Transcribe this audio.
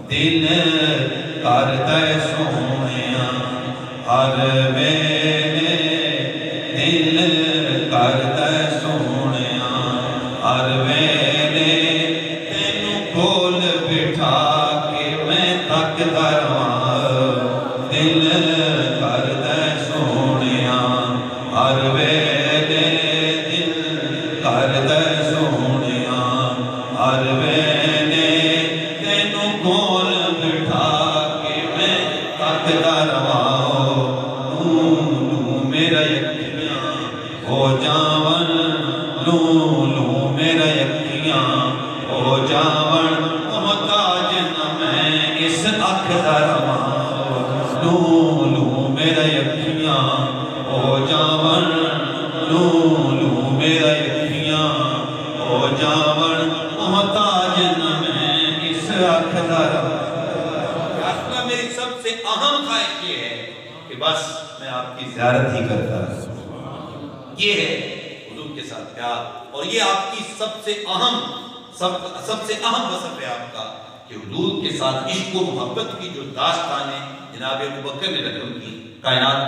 दिल करदा सोहणिया हर वेले दिल करदा सोहणिया हर वेले तेनू कोल बिठा के मैं तकदा रहां दिल करदा सोहणिया हर वेले दिल करदा सोहणिया हर वेले तेनू कोल बिठा के मैं तकदा रहां नू नू मेरा अखियां हो जावन नू नू मेरा अखियां हो जावन मोहताज न मैं इस अख दा रहां नू नू मेरा अखियां हो जावन नू नू मेरा अखियां हो जावन मोहताज न मैं इस अख दा रहां। मेरी सबसे अहम ख्वाहिश ये है कि बस मैं आपकी ज़ियारत ही करता रहूं। ये है हुजूर के साथ प्यार और ये आपकी सबसे अहम वसफ है आपका कि हुजूर के साथ इश्क व मोहब्बत की जो दास्तान है जनाब अबू बकर ने रखी कायनात